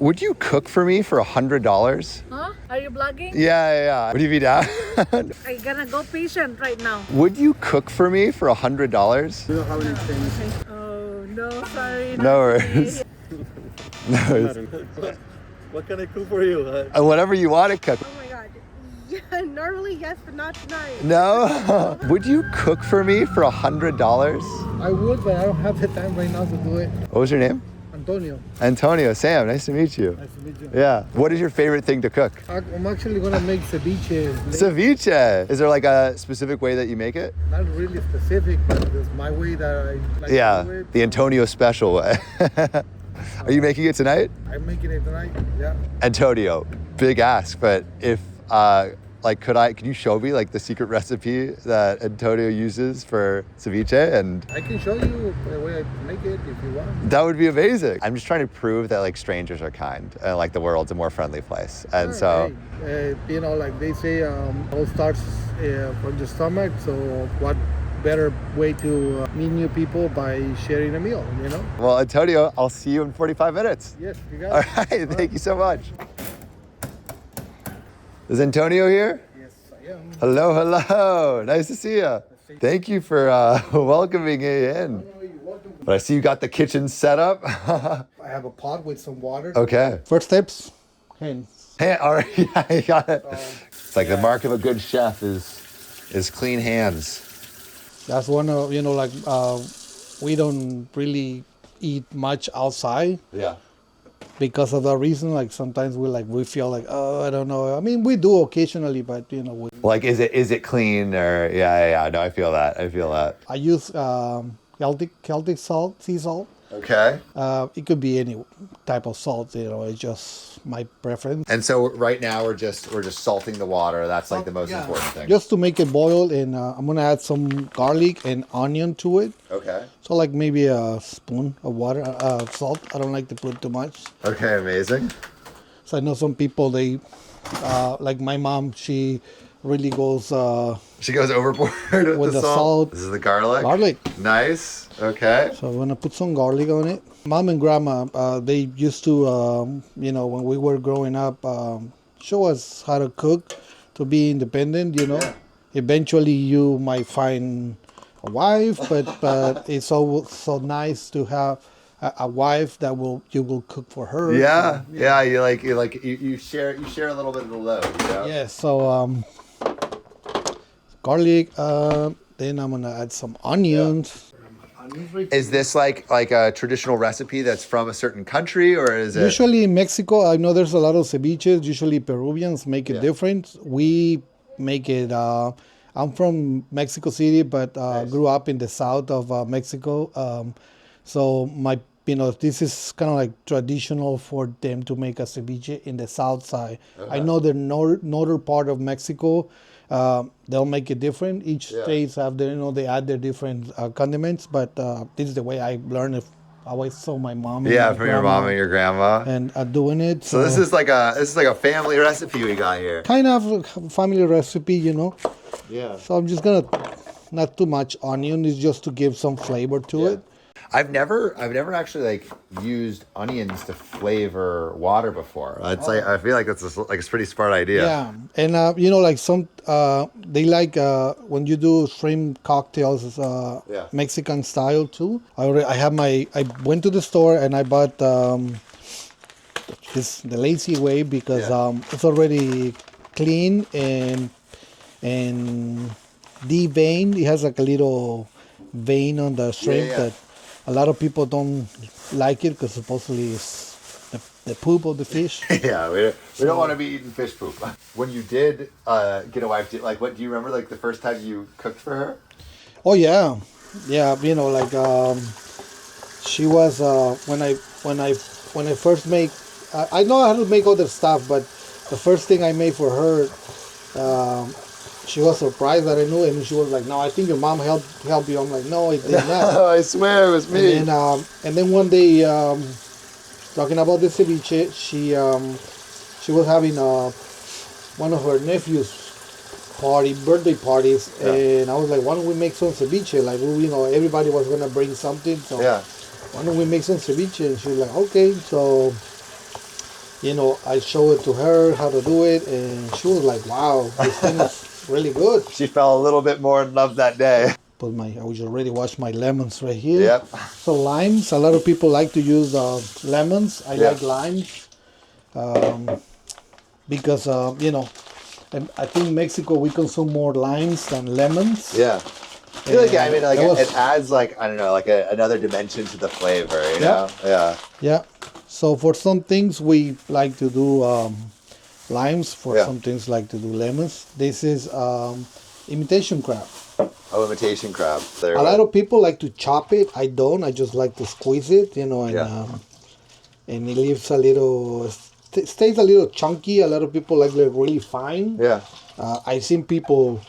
Would you cook for me for $100? Huh? Are you vlogging? Yeah. Would you be down? I'm gonna go patient right now. Would you cook for me for $100? You don't have any things. Oh, no, sorry. No worries. No worries. What can I cook for you? Whatever you want to cook. Oh my god. Yeah, normally yes, but not tonight. No? Would you cook for me for $100? I would, but I don't have the time right now to do it. What was your name? Antonio, Antonio. Sam, nice to meet you. nice to meet you. Yeah. What is your favorite thing to cook? I'm actually gonna make ceviche. Ceviche. Is there like a specific way that you make it? Not really specific, but it's my way that I like Yeah, to do it. the Antonio special way. Are you making it tonight? I'm making it tonight. Yeah. Antonio, big ask, but if could you show me like the secret recipe that Antonio uses for ceviche? And I can show you the way I make it if you want. that would be amazing. I'm just trying to prove that like strangers are kind and like the world's a more friendly place. And so, Hey, like they say, all starts from the stomach. So what better way to meet new people by sharing a meal, you know? well, Antonio, I'll see you in 45 minutes. Yes, you got All it. right, thank you so much. Is Antonio here? Yes, I am. Hello. Nice to see you. Thank you for welcoming me in. You're welcome. But I see you got the kitchen set up. I have a pot with some water. Okay. First steps, hands. Hey, all right, yeah, you got it. It's like the mark of a good chef is clean hands. That's one of, we don't really eat much outside Yeah. because of that reason. Like sometimes we feel like, oh, I don't know. I mean, we do occasionally, but Like, is it clean or yeah? No, I feel that. I use Celtic salt, sea salt. Okay. It could be any type of salt, it's just my preference. And so right now we're just salting the water. That's like the most important thing. Just to make it boil, and I'm gonna add some garlic and onion to it. Okay. So like maybe a spoon of water, salt. I don't like to put too much. Okay, amazing. So I know some people, they, like my mom, she really goes She goes overboard with the salt. This is the garlic. Garlic. Nice. Okay. So I'm gonna put some garlic on it. Mom and grandma, they used to, when we were growing up, show us how to cook, to be independent. Eventually you might find a wife, but it's so nice to have a wife that you will cook for her. Yeah. You share a little bit of the load. Yeah. Yeah. So garlic. Then I'm gonna add some onions. Is this like a traditional recipe that's from a certain country, or is it? Usually in Mexico, I know there's a lot of ceviches. Usually Peruvians make it different. We make it. I'm from Mexico City, but Nice. grew up in the south of Mexico. So this is kind of like traditional for them to make a ceviche in the south side. I know the northern part of Mexico. They'll make it different. Each states have they add their different condiments, but this is the way I learned it. I always saw my mom. And my from your mom and your grandma. and doing it. So this is like a family recipe we got here. kind of a family recipe, Yeah. So I'm just gonna not too much onion. It's just to give some flavor to it. I've never actually used onions to flavor water before. It's I feel like that's a pretty smart idea. Yeah, and some they like when you do shrimp cocktails, Mexican style too. I went to the store and I bought the lazy way because it's already clean and de-veined. It has like a little vein on the shrimp that a lot of people don't like it because supposedly it's the poop of the fish. Yeah, we don't want to be eating fish poop. When you did get a wife, do you remember the first time you cooked for her? Oh yeah. She was when I first make. I know how to make other stuff, but the first thing I made for her, she was surprised that I knew it, and she was like, "No, I think your mom helped you." I'm like, "No, it did not." I swear it was me. And then one day, talking about the ceviche, she was having one of her nephews' birthday parties, and I was like, "Why don't we make some ceviche?" Like, everybody was gonna bring something, so why don't we make some ceviche? And she was like, "Okay." So I show it to her how to do it, and she was like, "Wow, this thing is really good." She fell a little bit more in love that day. I was already washed my lemons right here. Yep. So limes, a lot of people like to use lemons. I Yeah. like limes because and I think Mexico we consume more limes than lemons. Yeah. I feel like, yeah, I mean, like, That was- it adds, like, I don't know, like another dimension to the flavor, you Yeah. know? Yeah. Yeah. So for some things we like to do limes. For Yeah. some things like to do lemons. This is imitation crab. Oh, imitation crab. There A lot of people like to chop it. I don't. I just like to squeeze it, and Yeah. and it leaves a little, stays a little chunky. A lot of people like it really fine. Yeah. I've seen people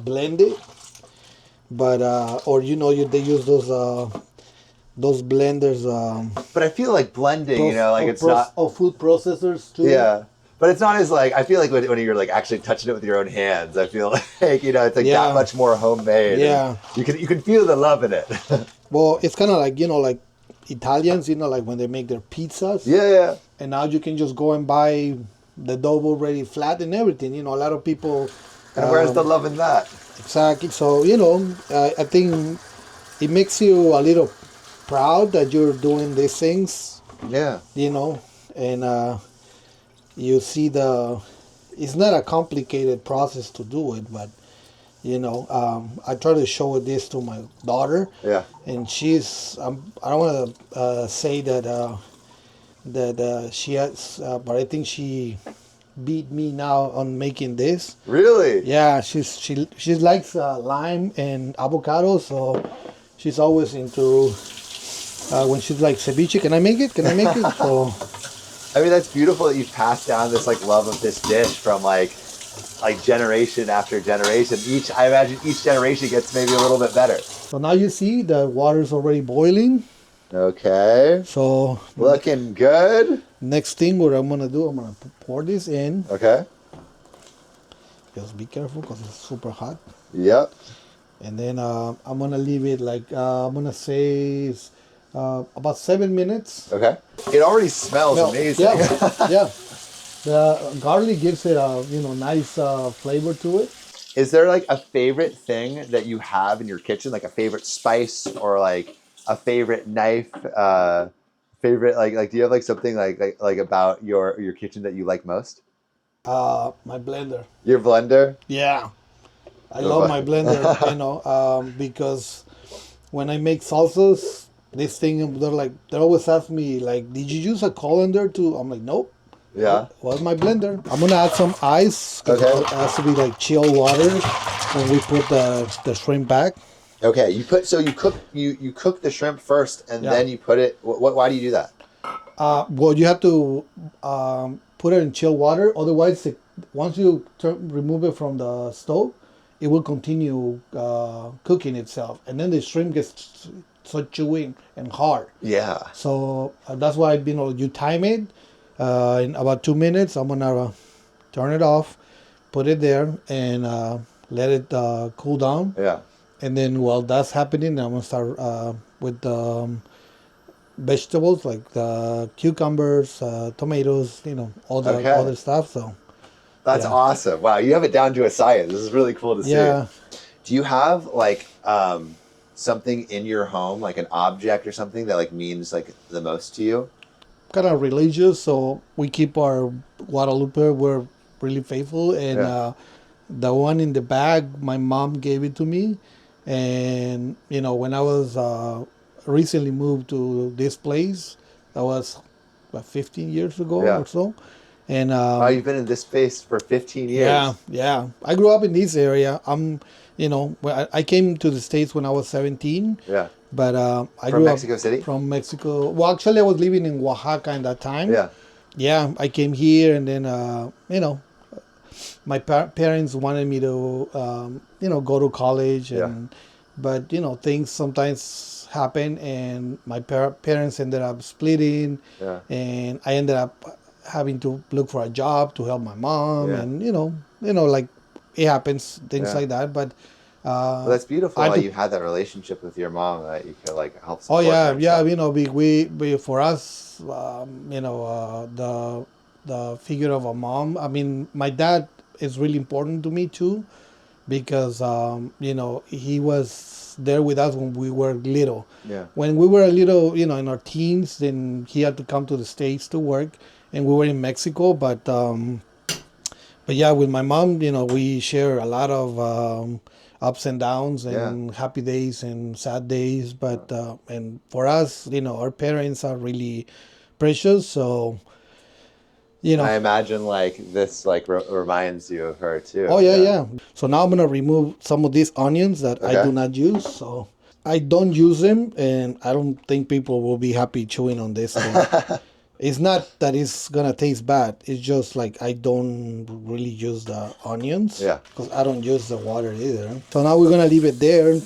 blend it, but or they use those blenders. But I feel like blending, like it's not. Food processors too. Yeah. But it's not as like, I feel like when you're like actually touching it with your own hands, I feel like, it's like Yeah. that much more homemade. Yeah. And you can feel the love in it. Well, it's kind of like like Italians, like when they make their pizzas. Yeah. And now you can just go and buy the dough already flat and everything. A lot of people. And where's the love in that? Exactly. So I think it makes you a little proud that you're doing these things. Yeah. And you see it's not a complicated process to do it, but I try to show this to my daughter. Yeah. And she's I don't want to say that she has, but I think she beat me now on making this. Really? Yeah, she likes lime and avocado, so she's always into when she's like, ceviche, can I make it? Can I make it? So I mean, that's beautiful that you've passed down this like love of this dish from like generation after generation. I imagine each generation gets maybe a little bit better. so now you see the water's already boiling. Okay. So Looking good. next thing what I'm gonna do, I'm gonna pour this in. Okay. Just be careful because it's super hot. Yep. And then I'm gonna leave it like I'm gonna say about 7 minutes. Okay. It already smells Well, amazing. Yeah, yeah. The garlic gives it a nice flavor to it. Is there like a favorite thing that you have in your kitchen, like a favorite spice or like a favorite knife? Favorite like do you have like something like about your kitchen that you like most? My blender. Your blender? Yeah, I love my blender. Because when I make salsas, this thing they always ask me like, "Did you use a colander to?" I'm like, "Nope." Yeah. What's my blender? I'm gonna add some ice. 'Cause Okay. It has to be like chill water when we put the shrimp back. Okay. You cook the shrimp first and Yeah. then you put it. Why do you do that? Well, you have to put it in chill water. Otherwise, once you remove it from the stove, it will continue cooking itself, and then the shrimp gets so chewy and hard. Yeah. So that's why you time it in about 2 minutes. I'm gonna turn it off, put it there, and let it cool down. Yeah. And then while that's happening, I'm gonna start with the vegetables like the cucumbers, tomatoes, all the Okay. other stuff. So That's Yeah. awesome. Wow, you have it down to a science. This is really cool to see. yeah, Do you have like something in your home, like an object or something that like means like the most to you? kind of religious. So we keep our Guadalupe. We're really faithful, and Yeah. the one in the bag, my mom gave it to me, and when I was recently moved to this place, that was about 15 years ago Yeah. or so, and Wow, you've been in this space for 15 years. yeah. I grew up in this area. I came to the States when I was 17, Yeah. but I From grew Mexico up City? from Mexico. Well, actually, I was living in Oaxaca at that time. Yeah. Yeah, I came here, and then my parents wanted me to go to college, and but things sometimes happen, and my parents ended up splitting, Yeah. and I ended up having to look for a job to help my mom, Yeah. and like it happens, things Yeah. like that. But Well, that's beautiful I how do. you had that relationship with your mom that you could like help Oh support her yeah, and yeah. stuff. You know, we for us, the figure of a mom. I mean, my dad is really important to me too, because he was there with us when we were little. Yeah. When we were a little, in our teens, then he had to come to the States to work, and we were in Mexico. But yeah, with my mom, we share a lot of ups and downs Yeah. and happy days and sad days. But and for us, our parents are really precious. So you And know, I imagine like this like reminds you of her oh too. yeah, Yeah. yeah. So now I'm gonna remove some of these onions that I Okay. do not use. So I don't use them, and I don't think people will be happy chewing on this thing. It's not that it's gonna taste bad. It's just like I don't really use the onions Yeah. because I don't use the water either. So now we're gonna leave it there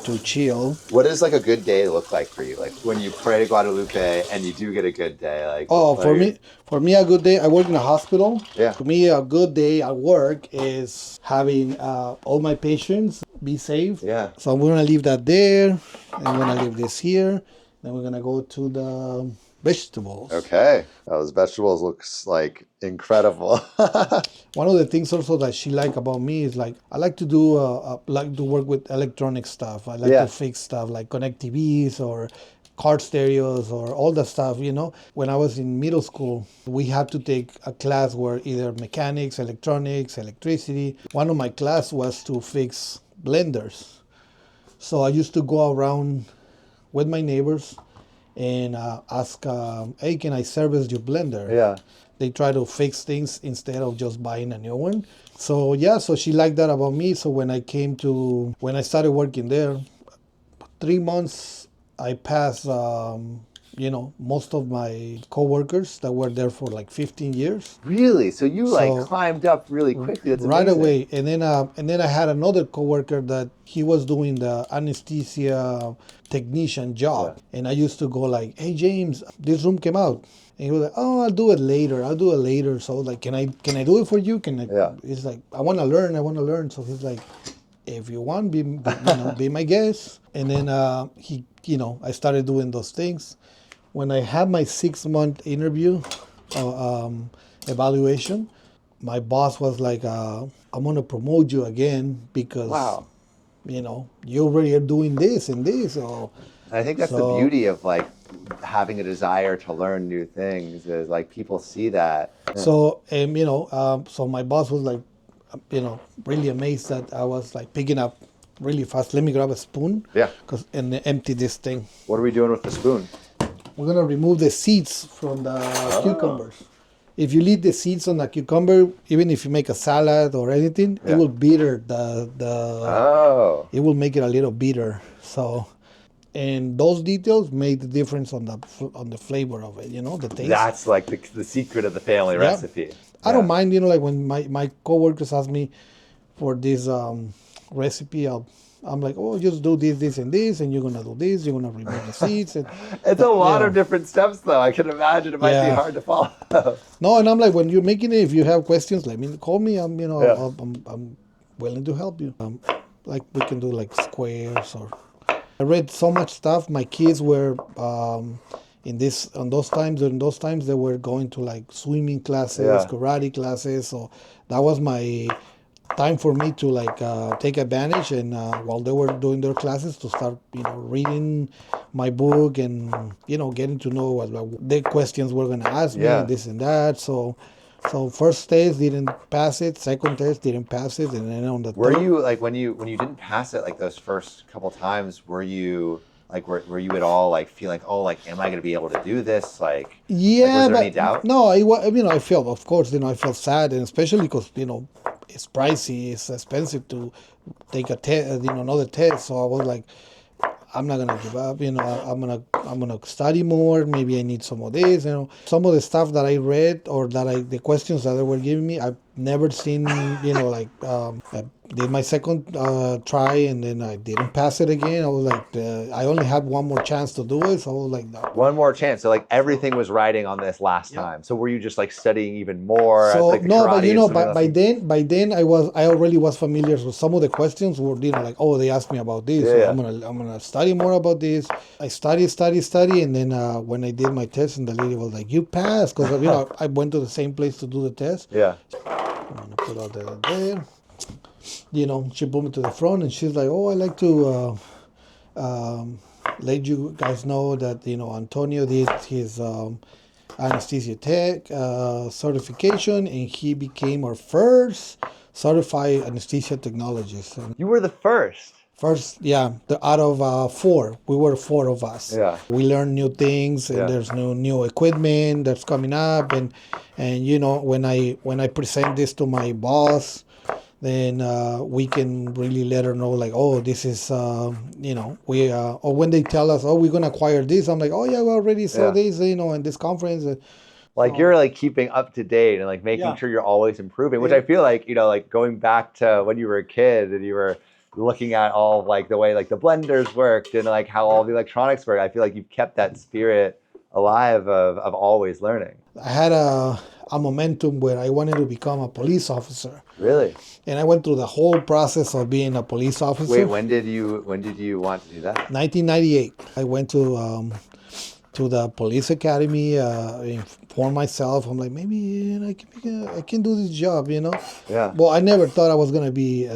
to chill. What does like a good day look like for you? Like when you pray to Guadalupe and you do get a good day, like Oh, what are your... for me, a good day. I work in a hospital. Yeah. For me, a good day at work is having all my patients be safe. Yeah. So we're gonna leave that there, and we're gonna leave this here. Then we're gonna go to the vegetables. Okay. Those vegetables looks like incredible. One of the things also that she like about me is like I like to do like to work with electronic stuff. I like to Yeah. fix stuff like connect TVs or car stereos or all that stuff. When I was in middle school, we had to take a class where either mechanics, electronics, electricity. One of my class was to fix blenders. So I used to go around with my neighbors and ask, hey, can I service your blender? Yeah. They try to fix things instead of just buying a new one. So yeah, so she liked that about me. So when I started working there, 3 months I passed, most of my coworkers that were there for like 15 years. Really? So you like So climbed up really quickly. That's right amazing. away, and then I had another coworker that he was doing the anesthesia technician job, and I used to go like, "Hey James, this room came out," and he was like, "Oh, I'll do it later. I'll do it later." So like, can I do it for you? Can I? Yeah. He's like, "I want to learn. I want to learn." So he's like, "If you want, be my guest." And then I started doing those things. When I had my 6 month interview, evaluation, my boss was like, I'm going to promote you again because, Wow. you already are doing this and this. I think that's the So- beauty of like having a desire to learn new things is like people see that. So, so my boss was like, really amazed that I was like picking up really fast. Let me grab a spoon. Yeah. And empty this thing. What are we doing with the spoon? We're going to remove the seeds from the cucumbers. If you leave the seeds on the cucumber, even if you make a salad or anything, Yeah. it will bitter Oh. it will make it a little bitter. So, and those details made the difference on the flavor of it. The taste. That's like the secret of the family Yeah. recipe. I don't mind. Like when my coworkers ask me for this recipe, I'm like, oh, just do this, and this, and you're gonna do this. You're gonna remove the seeds. And It's a lot Yeah. of different steps, though. I can imagine it might be Yeah. hard to follow. no, and I'm like, when you're making it, if you have questions, call me. I'm Yeah. I'm willing to help you. Like we can do like squares or. I read so much stuff. My kids were during those times they were going to like swimming classes, Yeah. karate classes. So that was my time for me to like take advantage and while they were doing their classes to start reading my book and getting to know what the questions were going to ask me Yeah. and this and that. So first test didn't pass it, second test didn't pass it, and then on the Were third, you like when you didn't pass it like those first couple times? Were you like were you at all like feel like, oh, like am I going to be able to do this? Like yeah, was there but any doubt? no, I felt, of course, I felt sad, and especially because it's pricey, it's expensive to take a test, another test. So I was like, I'm not gonna give up. I'm gonna study more. Maybe I need some of this. Some of the stuff that I read or the questions that they were giving me, I never seen, like I did my second try and then I didn't pass it again. I was like, I only had one more chance to do it. So I was like, no. One more chance. So like everything was riding on this last time. So were you just like studying even more at So like the no, but karate and something else? by then I already was familiar with some of the questions were, like, oh, they asked me about this, so Yeah. I'm gonna study more about this. I study, and then when I did my test, and the lady was like, you passed, because I went to the same place to do the test. Yeah. I'm gonna put out there. She put me to the front, and she's like, oh, I like to let you guys know that Antonio did his anesthesia tech certification, and he became our first certified anesthesia technologist. And You were the first. first, yeah, out of four, we were four of us. Yeah. We learned new things, and Yeah. there's new equipment that's coming up, and when I present this to my boss, then we can really let her know, like, oh, this is we or when they tell us, oh, we're gonna acquire this, I'm like, oh yeah, we already saw Yeah. this, in this conference. Like you're like keeping up to date and like making Yeah. sure you're always improving, which Yeah. I feel like, like going back to when you were a kid and you were looking at all like the way like the blenders worked and like how all the electronics work. I feel like you've kept that spirit alive of always learning. I had a momentum where I wanted to become a police officer, Really? and I went through the whole process of being a police officer. Wait, when did you want to do that? 1998, I went to the police academy, for myself. I'm like, maybe I can do this job, Yeah. Well, I never thought I was gonna be,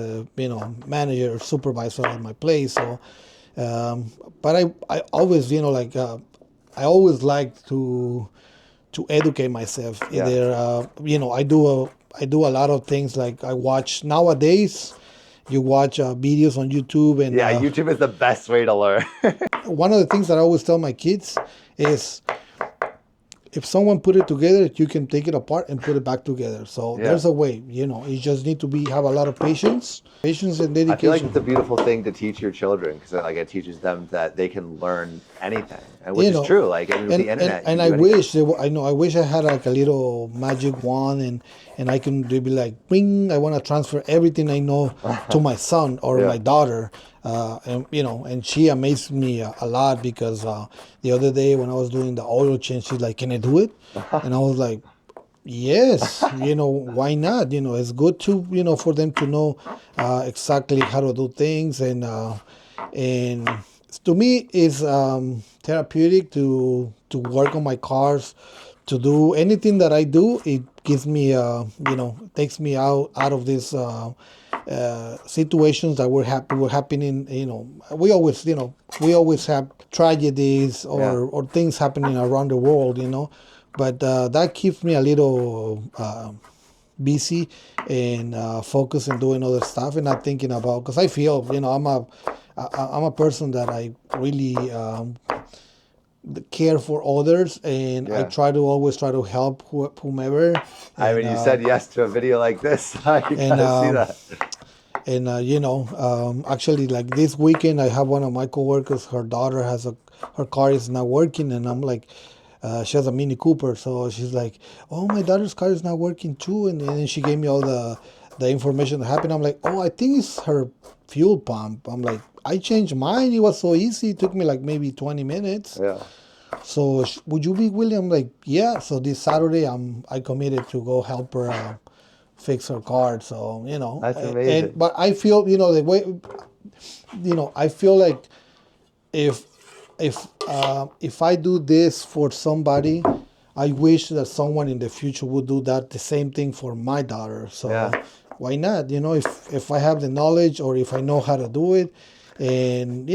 manager or supervisor at my place. So, but I always, I always like to educate myself. Yeah. Either, I do a lot of things. Like I watch nowadays. You watch videos on YouTube, and Yeah, YouTube is the best way to learn. one of the things that I always tell my kids is, if someone put it together, you can take it apart and put it back together. So Yeah. there's a way, you just need to have a lot of patience and dedication. I feel like it's a beautiful thing to teach your children because like it teaches them that they can learn anything, and which is true. Like with the internet, and I wish I wish I had like a little magic wand, and I can be like, bing, I want to transfer everything I know to my son or Yeah. my daughter. And she amazed me a lot, because the other day when I was doing the oil change, she's like, can I do it? And I was like, yes, why not? It's good to, for them to know exactly how to do things. And to me, it's therapeutic to work on my cars, to do anything that I do. It gives me, takes me out of this situations that were happening. We always have tragedies or things happening around the world. But that keeps me a little busy and focused on doing other stuff and not thinking about, because I feel I'm a person that I really care for others, and I always try to help whomever. I mean, you said yes to a video like this. I gotta see that. And actually, like this weekend, I have one of my coworkers. Her daughter her car is not working, and I'm like, she has a Mini Cooper, so she's like, oh, my daughter's car is not working too, and then she gave me all the information that happened. I'm like, oh, I think it's her fuel pump. I'm like, I changed mine. It was so easy. It took me like maybe 20 minutes. Yeah. So would you be willing? I'm like, yeah. So this Saturday, I committed to go help her fix her car. So That's amazing. but I feel the way, I feel like if I do this for somebody, I wish that someone in the future would do the same thing for my daughter. So why not? If I have the knowledge, or if I know how to do it. And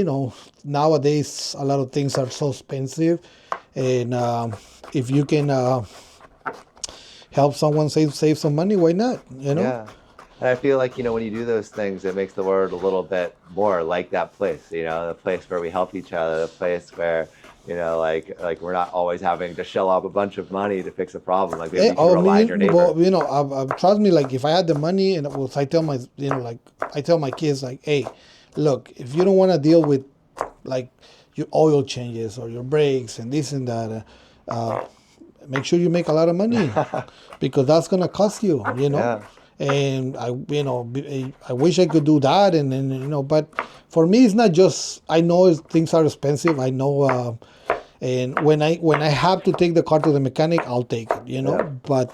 nowadays a lot of things are so expensive, and if you can help someone save some money, why not? Yeah. And I feel like, when you do those things, it makes the world a little bit more like that place, the place where we help each other, the place where, like we're not always having to shell out a bunch of money to fix a problem. Like maybe you can rely on your neighbor. Well, trust me, like if I had the money, and I tell my kids, like, hey, look, if you don't want to deal with like your oil changes or your brakes and this and that, make sure you make a lot of money, because that's gonna cost you. Yeah. and I wish I could do that, and then but for me it's not just, I know things are expensive, I know, and when I have to take the car to the mechanic, I'll take it, Yeah. but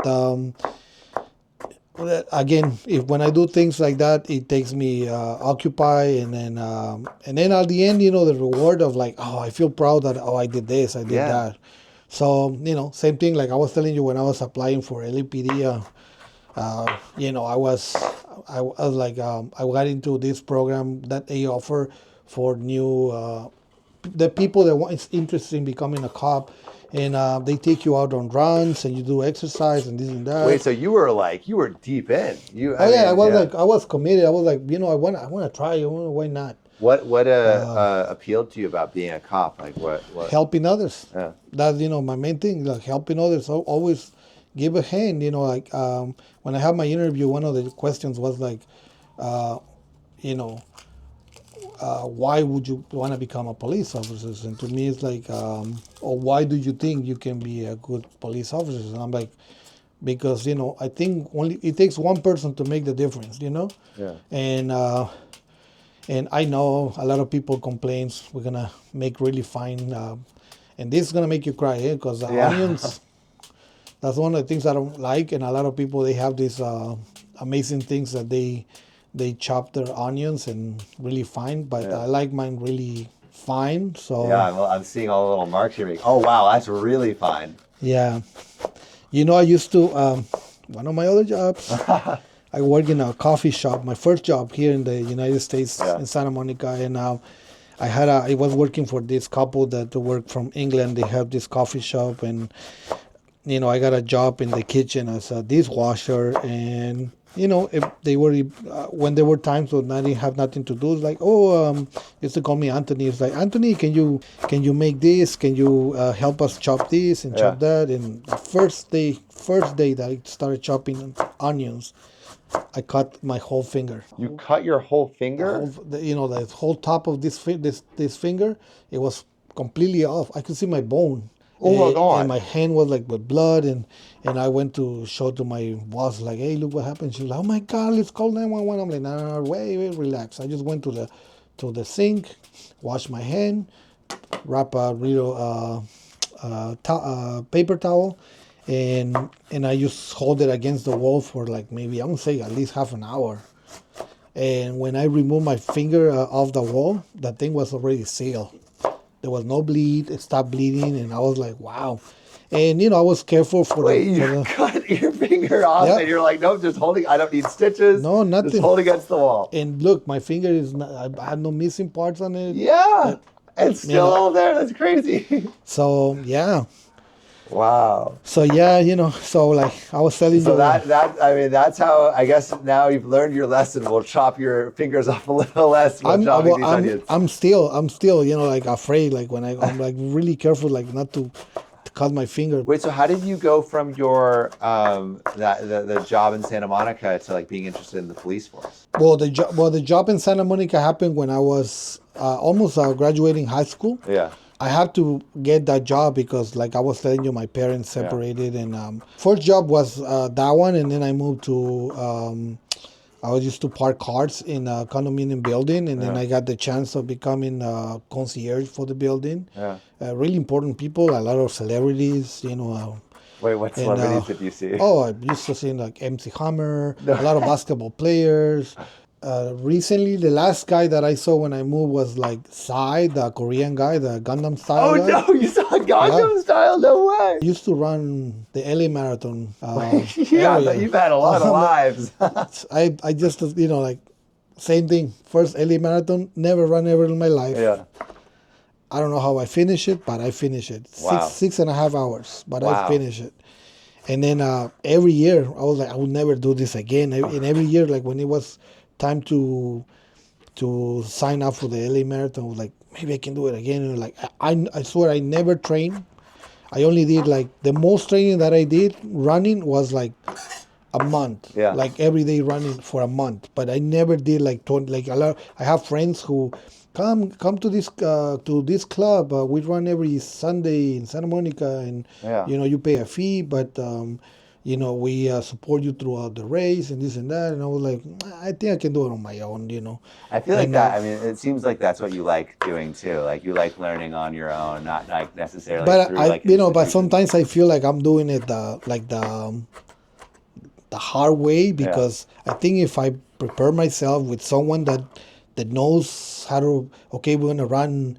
again, if when I do things like that, it takes me occupy, and then at the end, the reward of like, oh, I feel proud that, oh, I did this, I did Yeah. that. So same thing, like I was telling you when I was applying for LAPD. I was like, I got into this program that they offer for new the people that want is interested in becoming a cop, and they take you out on runs and you do exercise and this and that. Wait, so you were deep in. Oh yeah, I was Yeah. like, I was committed. I was like, I want to try. Why not? What appealed to you about being a cop? Like what? Helping others. Yeah. That's my main thing. Like helping others. Always give a hand. Like when I had my interview, one of the questions was like, uh, you know, why would you want to become a police officer? And to me, it's like, or why do you think you can be a good police officer? And I'm like, because I think only it takes one person to make the difference. Yeah. And I know a lot of people complains we're gonna make really fine, and this is gonna make you cry, because the Yeah. onions. That's one of the things I don't like, and a lot of people, they have these amazing things that they chop their onions and really fine, but Yeah. I like mine really fine. So Yeah, I'm seeing all the little marks you're making. Oh wow, that's really fine. yeah. I used to, one of my other jobs, I work in a coffee shop. My first job here in the United States, Yeah. in Santa Monica, and I was working for this couple that work from England. They have this coffee shop, and I got a job in the kitchen as a dishwasher, and if they were when there were times when I didn't have nothing to do, it's like, used to call me Anthony. It's like, Anthony, can you make this? Can you help us chop this and chop that? And the first day that I started chopping onions, I cut my whole finger. You cut your whole finger? The whole top of this finger, it was completely off. I could see my bone. Oh my God. And my hand was like with blood, and I went to show to my boss, like, hey, look what happened. She's like, oh my God, let's call 911. I'm like, no, wait, relax. I just went to the sink, washed my hand, wrap a little paper towel, and I just hold it against the wall for like maybe, I'm gonna say, at least half an hour. And when I removed my finger off the wall, that thing was already sealed. There was no bleed. It stopped bleeding, and I was like, wow. And I was careful for Wait, you cut your finger off, Yeah. and you're like, nope, just holding. I don't need stitches. No, nothing. Just hold against the wall. And look, my finger is not, I had no missing parts on it. Yeah, it's still all there. That's crazy. So yeah. Wow. So yeah, so like I was telling So you. that's how, I guess now you've learned your lesson. We'll chop your fingers off a little less while chopping these onions. I'm still, like afraid, like when I'm like really careful, like not to cut my finger. Wait, so how did you go from your the job in Santa Monica to like being interested in the police force? Well, the job in Santa Monica happened when I was almost graduating high school. Yeah. I had to get that job because, like I was telling you, my parents separated, and first job was that one, and then I moved to. I was used to park cars in a condominium building, and then I got the chance of becoming a concierge for the building. Yeah. Really important people, a lot of celebrities, Wait, what celebrities did you see? Oh, I used to see like MC Hammer, a lot of basketball players. Recently, the last guy that I saw when I moved was like Psy, the Korean guy, the Gundam style Oh guy. no, you saw Gangnam Style? No way. I used to run the LA Marathon. Yeah, area. you've had a lot of lives. I just, like, same thing. First LA Marathon, never run ever in my life. Yeah. I don't know how I finished it, but I finished it. Wow. 6.5 hours, but Wow. I finished it. And then every year, I was like, I would never do this again. And every year, like when it was time to sign up for the LA Marathon, I was like, maybe I can do it again. And like, I swear I never trained. I only did like, the most training that I did running was like a month. Yeah. Like every day running for a month. But I never did like 20, like a lot. I have friends who come to this club. We run every Sunday in Santa Monica, and Yeah. you pay a fee, but we support you throughout the race and this and that. And I was like, I think I can do it on my own, I feel like And that. I mean, it seems like that's what you like doing too. Like you like learning on your own, not like necessarily but through I, like but institutions. sometimes I feel like I'm doing it the hard way, Yeah. because I think if I prepare myself with someone that knows how to, okay, we're gonna run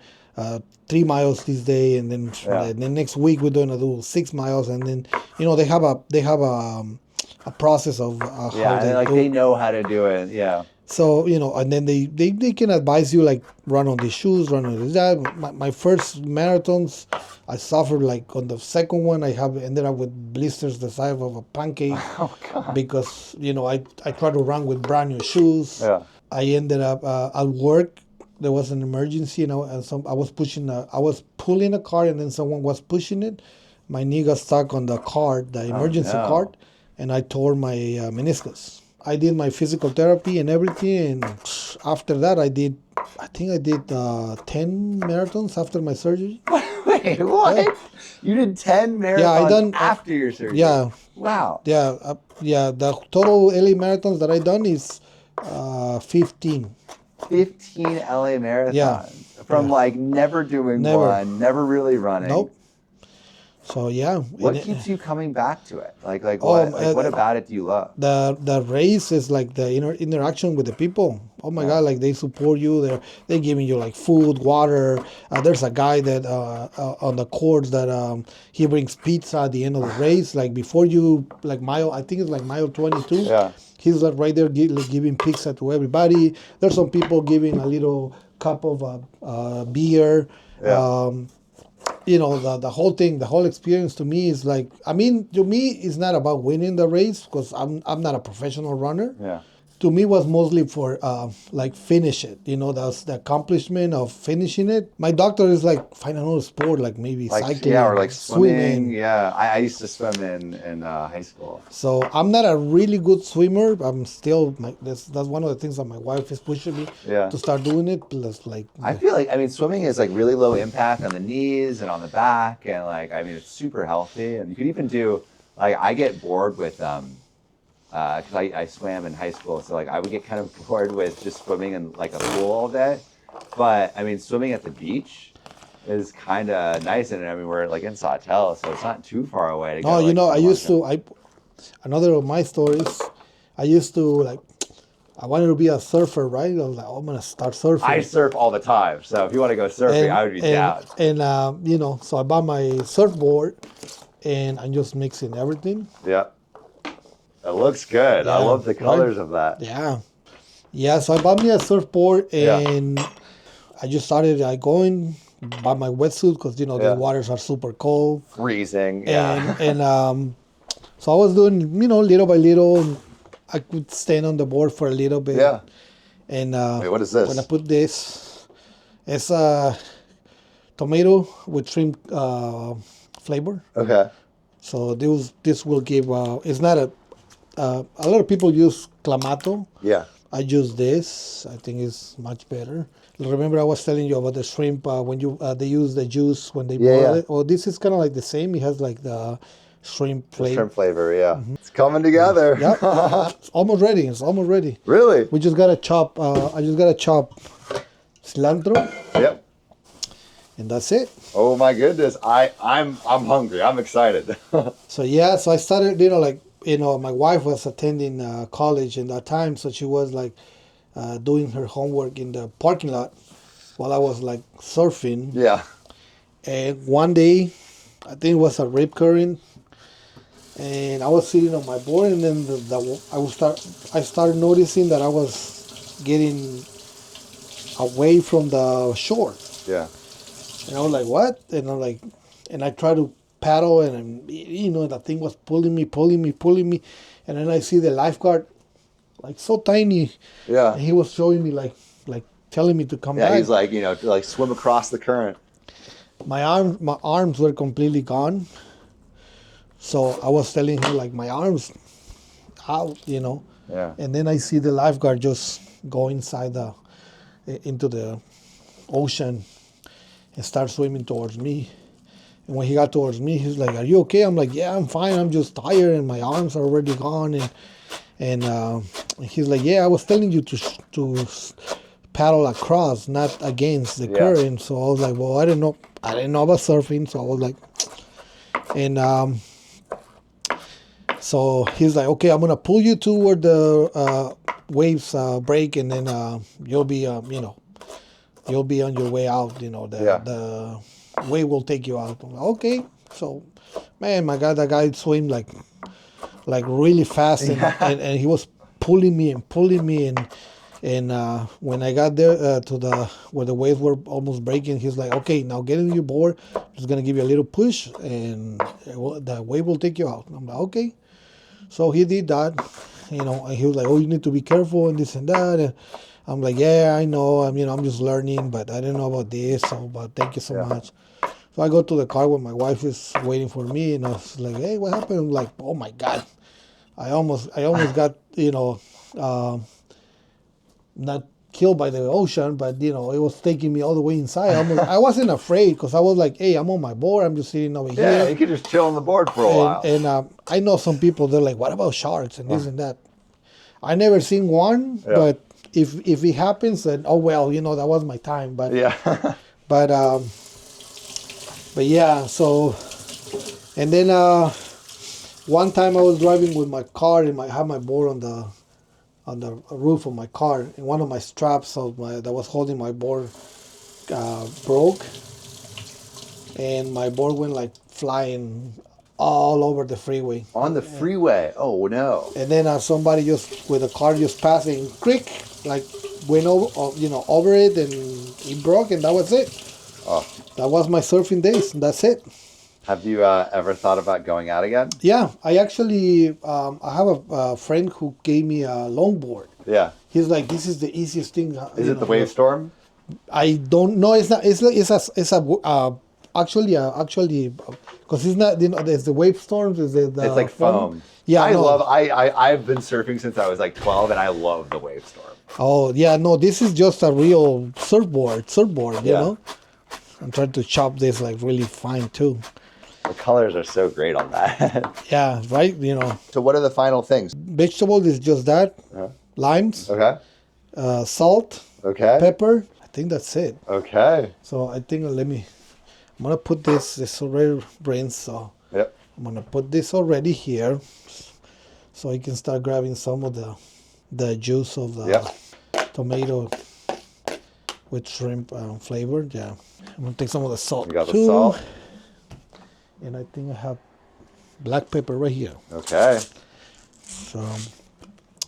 3 miles this day, and then Yeah. and then next week we're gonna do 6 miles, and then they have a process of Yeah, how and they like do. they know how to do it. Yeah. So, and then they can advise you, like, run on these shoes, run on this, that. My first marathons, I suffered, like, on the second one, ended up with blisters the size of a pancake Oh God. because, I tried to run with brand new shoes. Yeah. I ended up at work. There was an emergency, I was pulling a cart, and then someone was pushing it. My knee got stuck on the cart, the emergency no. cart, and I tore my meniscus. I did my physical therapy and everything, and after that, I think I did 10 marathons after my surgery. Wait, what? Yeah. You did 10 marathons Yeah, I done after your surgery? Yeah, Wow. yeah. The total LA marathons that I done is 15. 15 LA marathons. Yeah. From Yeah. like never doing Never. one, never really running. Nope. So yeah, What keeps you coming back to it? Like Oh, what about it do you love? the race is like the interaction with the people. Oh my God, like they support you. They're giving you like food, water. There's a guy that on the course that he brings pizza at the end of the race. Like before you, like mile, I think it's like mile 22. Yeah. He's like right there like giving pizza to everybody. There's some people giving a little cup of beer. Yeah. The whole thing, the whole experience to me is like, I mean, to me, it's not about winning the race, because I'm not a professional runner. Yeah. To me, was mostly for like finish it. That's the accomplishment of finishing it. My doctor is like, find another sport, like maybe Like cycling, yeah, or like swimming. Yeah. I used to swim in high school. So I'm not a really good swimmer. I'm still that's one of the things that my wife is pushing me Yeah. to start doing it. Plus, like, I feel like, I mean, swimming is like really low impact on the knees and on the back, and like, I mean, it's super healthy. And you could even do, like, I get bored with because I swam in high school, so like I would get kind of bored with just swimming in like a pool all day. But I mean, swimming at the beach is kind of nice, and I mean, we're like in Sawtell, so it's not too far away to go. oh, like, I used to. Another of my stories. I used to, like, I wanted to be a surfer, right? I was like, oh, I'm gonna start surfing. I surf all the time, so if you want to go surfing, I would be down. And so I bought my surfboard, and I'm just mixing everything. Yeah, it looks good. I Yeah, love the right? colors of that. Yeah. So I bought me a surfboard, and I just started going, buy my wetsuit, because the waters are super cold. Freezing. Yeah. And so I was doing, little by little. I could stand on the board for a little bit. Yeah. And Wait, what is this? when I put this, it's a tomato with shrimp flavor. Okay. So this will give. It's not a lot of people use clamato. Yeah. I use this. I think it's much better. Remember I was telling you about the shrimp when they use the juice when they boil it. Oh, this is kind of like the same. It has like the shrimp flavor. Shrimp flavor, yeah. It's coming together. Yeah, it's almost ready. It's almost ready. Really? We just gotta chop. I just gotta chop cilantro, Yep. and that's it. Oh my goodness. I'm hungry. I'm excited. So I started. My wife was attending college in that time, so she was like doing her homework in the parking lot while I was like surfing. Yeah. And one day, I think it was a rip current, and I was sitting on my board, and then I started noticing that I was getting away from the shore. Yeah. And I was like, what? And I'm like, and I tried to paddle, and the thing was pulling me. And then I see the lifeguard, like so tiny. Yeah. And he was showing me like telling me to come back. Yeah, he's like, to like swim across the current. My arms were completely gone. So I was telling him, like, my arms out, Yeah. And then I see the lifeguard just go into the ocean and start swimming towards me. And when he got towards me, he's like, "Are you okay?" I'm like, "Yeah, I'm fine. I'm just tired, and my arms are already gone." And he's like, "Yeah, I was telling you to paddle across, not against the Yeah. current." So I was like, "Well, I didn't know about surfing." So I was like, and so he's like, "Okay, I'm gonna pull you to where the waves break, and then you'll be, you'll be on your way out. Yeah. The wave will take you out." I'm like, okay. So, man, my God, that guy swam like really fast, and he was pulling me and pulling me, and when I got there to the where the waves were almost breaking, he's like, "Okay, now get in your board. Just gonna give you a little push, and the wave will take you out." I'm like, "Okay." So he did that, and he was like, "Oh, you need to be careful and this and that." And I'm like, "Yeah, I know. I'm just learning, but I didn't know about this. So, but thank you so Yeah. much." So I go to the car where my wife is waiting for me, and I was like, "Hey, what happened?" I'm like, "Oh my God, I almost got not killed by the ocean, but it was taking me all the way inside. I wasn't afraid because I was like, hey, I'm on my board. I'm just sitting over Yeah, here. you could just chill on the board for a while. And I know some people, they're like, what about sharks and this and that? I never seen one, Yeah. but if it happens, then oh well, that was my time. But Yeah. but yeah. So and then one time I was driving with my car and I had my board on the roof of my car, and one of my straps that was holding my board broke, and my board went like flying all over the freeway. On the freeway. Oh no. And then somebody just with a car just passing, creak, like went over, over it, and it broke, and that was it. Oh. That was my surfing days. And that's it. Have you ever thought about going out again? Yeah, I actually I have a friend who gave me a longboard. Yeah. He's like, this is the easiest thing. Is it the wave storm? I don't know. It's not. Actually because it's not. There's the wave storms. It's like foam. Yeah, I've been surfing since I was like 12, and I love the wave storm. Oh yeah, no. This is just a real surfboard. You Yeah. know. I'm trying to chop this like really fine too. The colors are so great on that. Yeah, right. So what are the final things? Vegetable is just that. Limes, Okay. salt, Okay. pepper. I think that's it. Okay. So I think I'm gonna put this already rinsed. So Yep. I'm gonna put this already here, so I can start grabbing some of the juice of the tomato with shrimp flavor. Yeah, I'm gonna take some of the salt You got the too. salt. And I think I have black pepper right here. Okay. So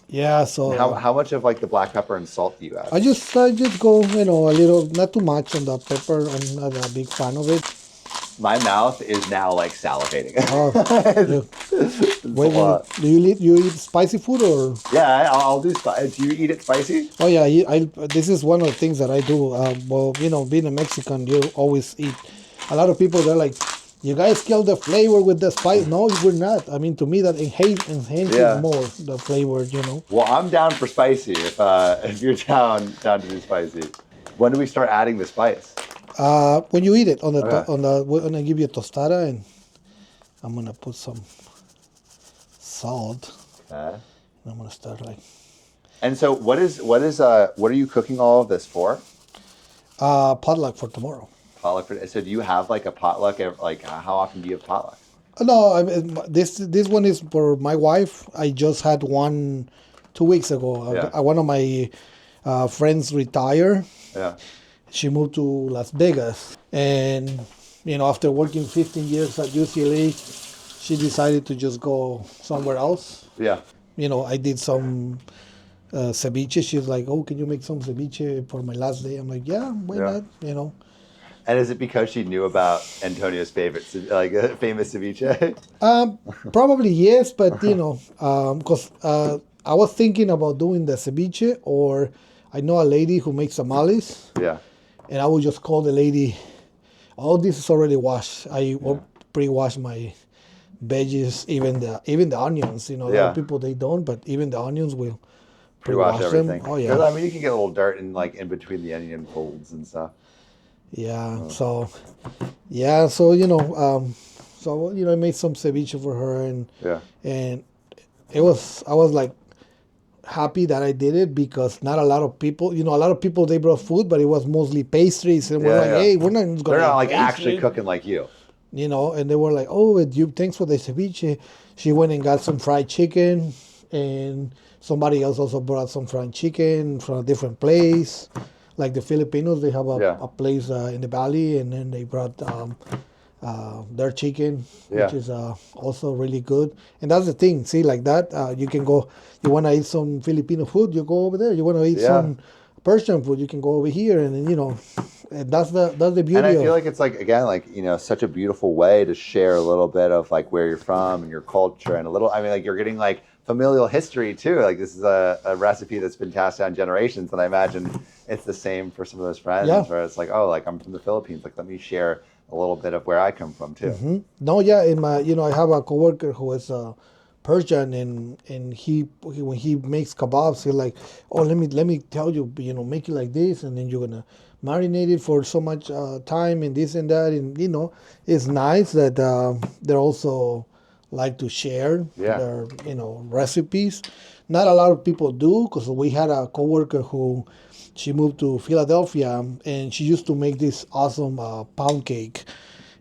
yeah, so How much of like the black pepper and salt do you add? I just go a little, not too much on the pepper. I'm not a big fan of it. My mouth is now like salivating. Oh, wait, a lot. do you eat spicy food or? Yeah, I'll do spicy. Do you eat it spicy? Oh yeah, this is one of the things that I do. Well, being a Mexican, you always eat. A lot of people, they're like, you guys kill the flavor with the spice. No, we're not. I mean, to me, that enhances more the flavor. Well, I'm down for spicy. If you're down to do spicy, when do we start adding the spice? When you eat it on the Okay. when I give you a tostada, and I'm gonna put some salt. Okay. And I'm gonna start like And so, what are you cooking all of this for? potluck for tomorrow. Potluck. So, do you have like a potluck? Like, how often do you have potluck? No, this one is for my wife. I just had one 2 weeks ago. Yeah. One of my friends retired. Yeah. She moved to Las Vegas, and after working 15 years at UCLA, she decided to just go somewhere else. Yeah. I did some ceviche. She's like, "Oh, can you make some ceviche for my last day?" I'm like, "Yeah, why not?" And is it because she knew about Antonio's favorite, like famous ceviche? Probably yes, but because I was thinking about doing the ceviche, or I know a lady who makes tamales. Yeah. And I would just call the lady, "Oh, this is already washed. I will pre-wash my veggies, even the onions. A lot of people they don't, but even the onions will Pre-wash pre-wash them. everything. Oh yeah. 'Cause, I mean, you can get a little dirt in between the onion folds and stuff. Yeah. So yeah. So I made some ceviche for her, Yeah. and I was like happy that I did it because not a lot of people, a lot of people they brought food, but it was mostly pastries, and we're Yeah, like, yeah. hey, we're not They're gonna not eat like actually pastries, cooking like you. and they were like, oh, thanks for the ceviche. She went and got some fried chicken, and somebody else also brought some fried chicken from a different place. Like the Filipinos, they have Yeah. a place in the valley, and then they brought their chicken, which Yeah. is also really good. And that's the thing. See, like that, you can go. You want to eat some Filipino food, you go over there. You want to eat Yeah. some Persian food, you can go over here. And then, and that's the And beauty I feel of. like it's like again, like such a beautiful way to share a little bit of like where you're from and your culture and a little. I mean, like you're getting like familial history too. Like this is a recipe that's been passed down generations, and I imagine it's the same for some of those friends Yeah. where it's like, oh, like I'm from the Philippines. Like let me share a little bit of where I come from too. No, yeah, in my, I have a coworker who is Persian, and he when he makes kebabs, he's like, oh, let me tell you, make it like this, and then you're gonna marinate it for so much time and this and that, and it's nice that they're also like to share Yeah. their recipes. Not a lot of people do, because we had a coworker who she moved to Philadelphia, and she used to make this awesome pound cake.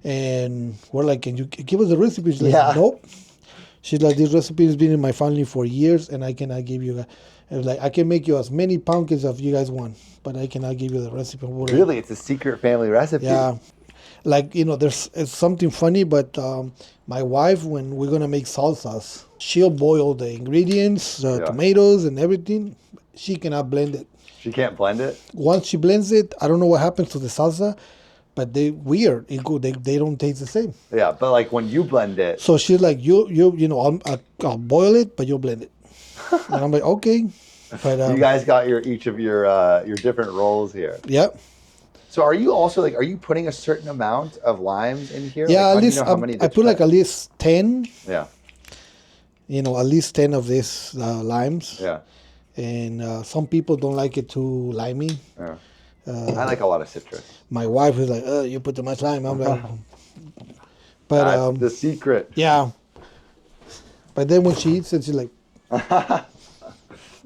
And we're like, can you give us the recipe? She's like, Yeah. nope. She's like, this recipe has been in my family for years, and I cannot give you. I was like, I can make you as many pound cakes as you guys want, but I cannot give you the recipe. We're like, Really, it's a secret family recipe. yeah, like there's it's something funny, but my wife, when we're gonna make salsas, she'll boil the ingredients, Yeah. tomatoes, and everything. She cannot blend it. She can't blend it. Once she blends it, I don't know what happens to the salsa, but they weird. They don't taste the same. Yeah, but like when you blend it, So she's like, I'll boil it, but you'll blend it. And I'm like, okay, but you guys got each of your different roles here. yeah, So are you also like, are you putting a certain amount of limes in here? yeah. Like, how At do you least know how many I to put like put? at least 10. Yeah, At least 10 of these limes. yeah, And some people don't like it too limey. yeah. I like a lot of citrus. My wife is like, you put too much lime. I'm like, but That's the secret. yeah. But then when she eats it, she's like, It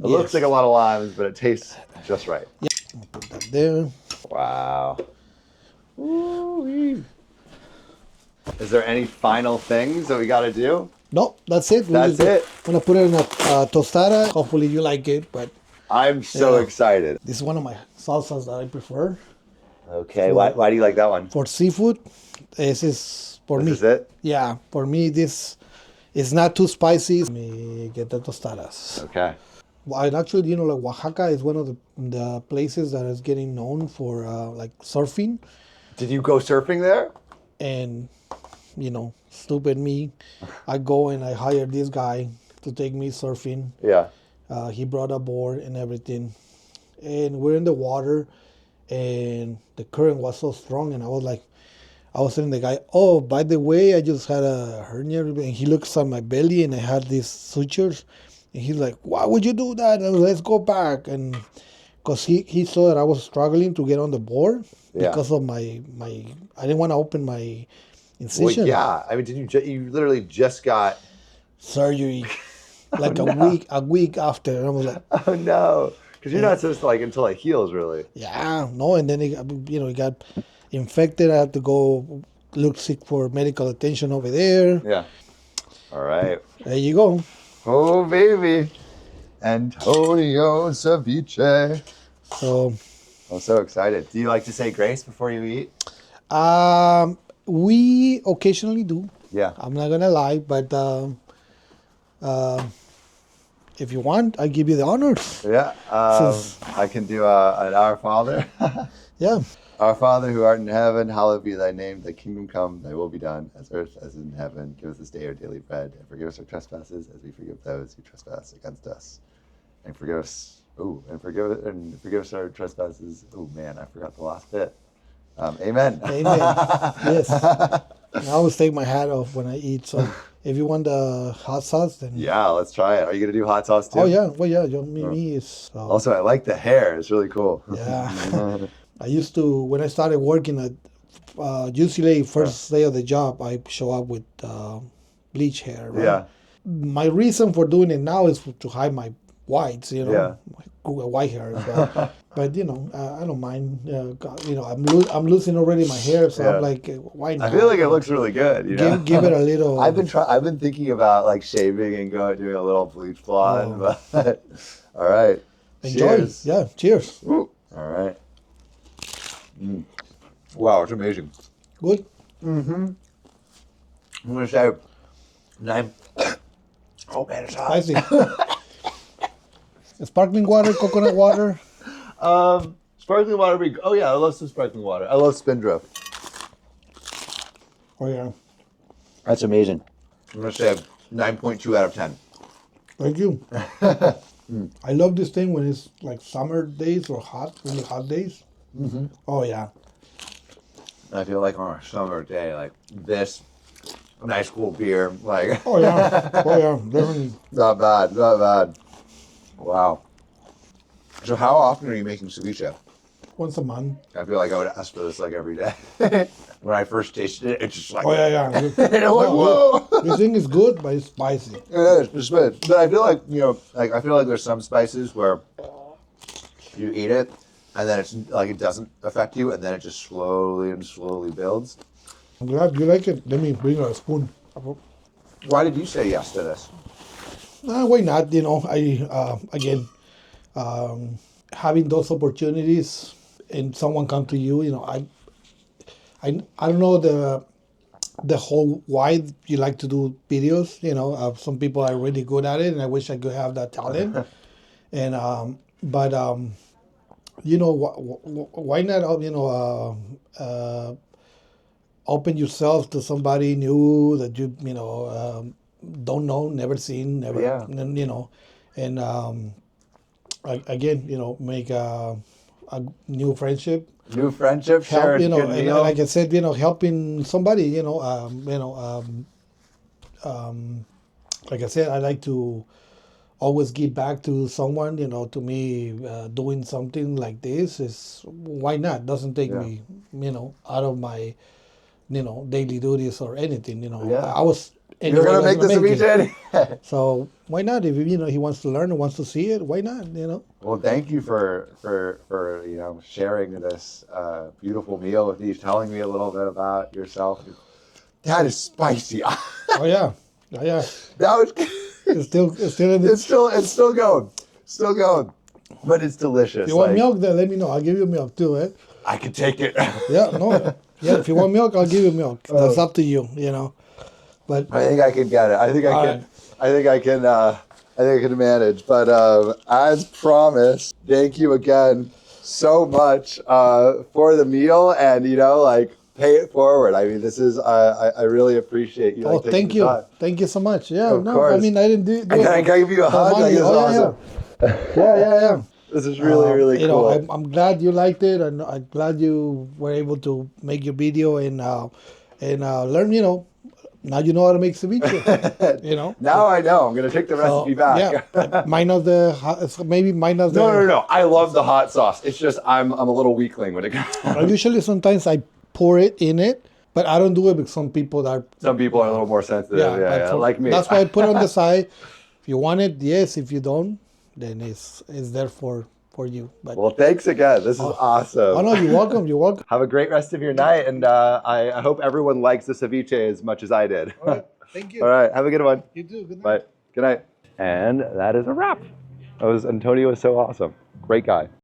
looks like a lot of limes, but it tastes just right. put that there. Wow. Ooh-wee. Is there any final things that we got to do? No, that's it. That's it. I'm gonna put it in a tostada. Hopefully you like it, but I'm so Yeah. excited. this is one of my salsas that I prefer Okay, why do you like that one? for seafood. This is for This me. is it? Yeah, for me this is not too spicy. Let me get the tostadas. Okay. Well, and actually, like Oaxaca is one of the places that is getting known for like surfing, Did you go surfing there? and stupid me, I go and I hire this guy to take me surfing. Yeah. He brought a board and everything, and we're in the water, and the current was so strong, and I was telling the guy, oh, by the way, I just had a hernia, and he looks at my belly, and I had these sutures, and he's like, why would you do that? And I was like, let's go back, and because he saw that I was struggling to get on the board Yeah. because of my I didn't want to open my Well, incision. yeah. I mean, you literally just got, Surgery, like a week after, and I was like, oh no. Because you're not supposed to like until it heals really. yeah, no, and then it got infected. I had to go seek for medical attention over there. Yeah. All right. There you go. Oh, baby. Antonio ceviche. So, I'm so excited. Do you like to say grace before you eat? we occasionally do. Yeah. I'm not gonna lie, but if you want, I give you the honors. Yeah. I can do an Our Father. Yeah. Our Father who art in heaven, hallowed be thy name. Thy kingdom come, thy will be done, as earth as in heaven. Give us this day our daily bread, and forgive us our trespasses, as we forgive those who trespass against us. And forgive us. And forgive us our trespasses. Oh man, I forgot the last bit. Amen. Amen. Yes. I always take my hat off when I eat. So if you want the hot sauce, then Yeah, let's try it. Are you gonna do hot sauce too? oh yeah, well yeah, me is Also, I like the hair. It's really cool. yeah. I used to, when I started working at UCLA, first day of the job, I show up with bleach hair. Right? Yeah. My reason for doing it now is to hide my whites, you know, Yeah. my white hair. But you know, I don't mind. You know, I'm losing already my hair, so Yeah. I'm like, why not? I feel like it looks really good. You know? Give it a little. I've been thinking about like shaving and doing a little bleach blonde. But all right. Enjoy. Cheers. Yeah. Cheers. Woo. All right. Wow, it's amazing. Good. I'm gonna say 9. Oh man, it's hot. Spicy. Sparkling water, coconut water. Sparkling water. Oh yeah, I love some sparkling water. I love Spindrift. Oh yeah. That's amazing. I'm gonna say 9.2 out of 10. Thank you. I love this thing when it's like summer days or hot, really hot days. Oh yeah. I feel like on a summer day, like this, nice cool beer, like Oh yeah. Oh yeah. Definitely. not bad, not bad. Wow. So how often are you making ceviche? Once a month. I feel like I would ask for this like every day. When I first tasted it, it's just like, Oh yeah, yeah. and I'm like, whoa. This thing is good, but it's spicy. It is, it's good. But I feel like, I feel like there's some spices where you eat it and then it's like it doesn't affect you and then it just slowly builds. I'm glad you like it. Let me bring a spoon. Why did you say yes to this? Why not? You know, again, having those opportunities and someone come to you, you know, I don't know the whole why you like to do videos. You know, some people are really good at it, and I wish I could have that talent. And but you know, why not? You know, open yourself to somebody new that you don't know, never seen, never. Yeah. And, you know, and again, you know, make a new friendship. New friendship, Help, share a you know, good and meal. like I said, you know, helping somebody, like I said, I like to always give back to someone. You know, to me, doing something like this is why not? Doesn't take me, you know, out of my, you know, daily duties or anything. You know, Yeah. I was. You're gonna make the ceviche anyway. So why not? If you know he wants to learn and wants to see it, why not? You know. Well, thank you for sharing this beautiful meal with me, telling me a little bit about yourself. That is spicy. Oh yeah, oh, yeah. That was. It's still in the. It's still going, but it's delicious. If you want milk, then let me know. I'll give you milk too, eh? I can take it. Yeah, no, yeah. If you want milk, I'll give you milk. That's up to you, you know. But I think I can get it. I think I can. Right. I think I can. I think I can manage. But as promised, thank you again so much for the meal, and pay it forward. I mean, this is. I really appreciate you. oh, taking thank the you, time. thank you so much. Yeah, Of no, course. I mean I didn't do Can I give you a for hug? money. Like, this is Oh, awesome. yeah. This is really You cool. know, I'm glad you liked it, and I'm glad you were able to make your video and learn. You know, now you know how to make ceviche. You know. Now I know. I'm gonna take the recipe back. Yeah, minus maybe minus the. No. I love the hot sauce. It's just I'm a little weakling when it comes. Usually, sometimes I pour it in it, but I don't do it because some people are. Some people are a little more sensitive. Yeah, like me. That's why I put it on the side. If you want it, yes. If you don't, then it's there for you. But Well, thanks again. This is awesome. oh no, you're welcome. You're welcome. Have a great rest of your night, and I hope everyone likes the ceviche as much as I did. All right, thank you. All right, have a good one. You too. Good night. Bye. Good night. And that is a wrap. Antonio was so awesome. Great guy.